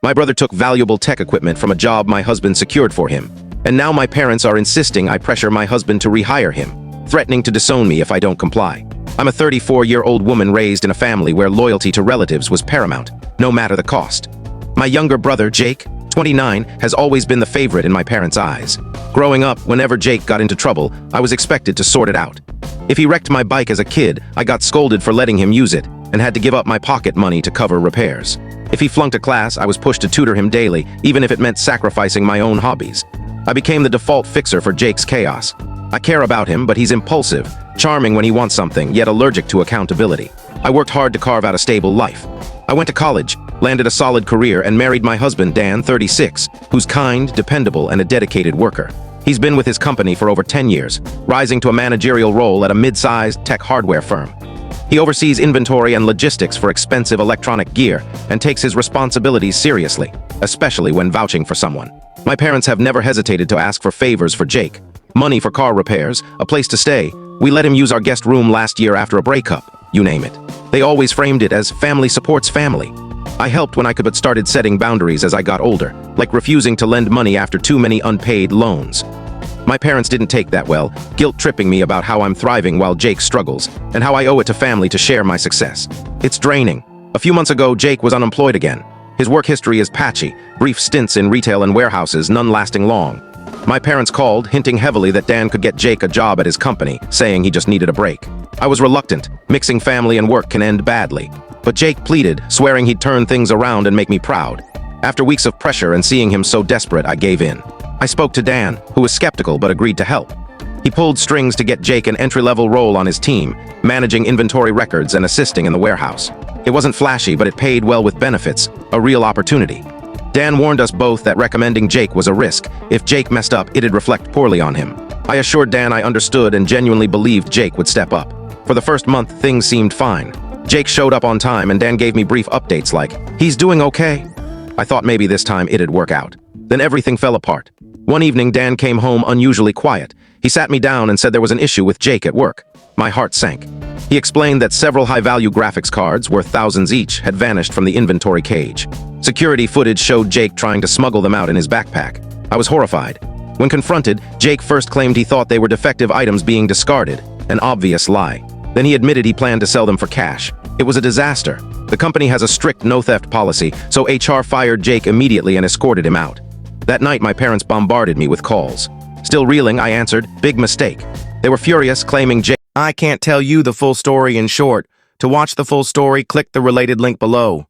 My brother took valuable tech equipment from a job my husband secured for him, and now my parents are insisting I pressure my husband to rehire him, threatening to disown me if I don't comply. I'm a 34-year-old woman raised in a family where loyalty to relatives was paramount, no matter the cost. My younger brother, Jake, 29, has always been the favorite in my parents' eyes. Growing up, whenever Jake got into trouble, I was expected to sort it out. If he wrecked my bike as a kid, I got scolded for letting him use it, and had to give up my pocket money to cover repairs. If he flunked a class, I was pushed to tutor him daily, even if it meant sacrificing my own hobbies. I became the default fixer for Jake's chaos. I care about him, but he's impulsive, charming when he wants something, yet allergic to accountability. I worked hard to carve out a stable life. I went to college, landed a solid career, and married my husband, Dan, 36, who's kind, dependable, and a dedicated worker. He's been with his company for over 10 years, rising to a managerial role at a mid-sized tech hardware firm. He oversees inventory and logistics for expensive electronic gear and takes his responsibilities seriously, especially when vouching for someone. My parents have never hesitated to ask for favors for Jake. Money for car repairs, a place to stay. We let him use our guest room last year after a breakup, you name it. They always framed it as family supports family. I helped when I could but started setting boundaries as I got older, like refusing to lend money after too many unpaid loans. My parents didn't take that well, guilt-tripping me about how I'm thriving while Jake struggles, and how I owe it to family to share my success. It's draining. A few months ago, Jake was unemployed again. His work history is patchy, brief stints in retail and warehouses, none lasting long. My parents called, hinting heavily that Dan could get Jake a job at his company, saying he just needed a break. I was reluctant. Mixing family and work can end badly. But Jake pleaded, swearing he'd turn things around and make me proud. After weeks of pressure and seeing him so desperate, I gave in. I spoke to Dan, who was skeptical but agreed to help. He pulled strings to get Jake an entry-level role on his team, managing inventory records and assisting in the warehouse. It wasn't flashy, but it paid well with benefits, a real opportunity. Dan warned us both that recommending Jake was a risk. If Jake messed up, it'd reflect poorly on him. I assured Dan I understood and genuinely believed Jake would step up. For the first month, things seemed fine. Jake showed up on time and Dan gave me brief updates like, "He's doing okay." I thought maybe this time it'd work out. Then everything fell apart. One evening, Dan came home unusually quiet. He sat me down and said there was an issue with Jake at work. My heart sank. He explained that several high-value graphics cards, worth thousands each, had vanished from the inventory cage. Security footage showed Jake trying to smuggle them out in his backpack. I was horrified. When confronted, Jake first claimed he thought they were defective items being discarded, an obvious lie. Then he admitted he planned to sell them for cash. It was a disaster. The company has a strict no-theft policy, so HR fired Jake immediately and escorted him out. That night, my parents bombarded me with calls. Still reeling, I answered, "Big mistake." They were furious, claiming Jake. I can't tell you the full story in short. To watch the full story, click the related link below.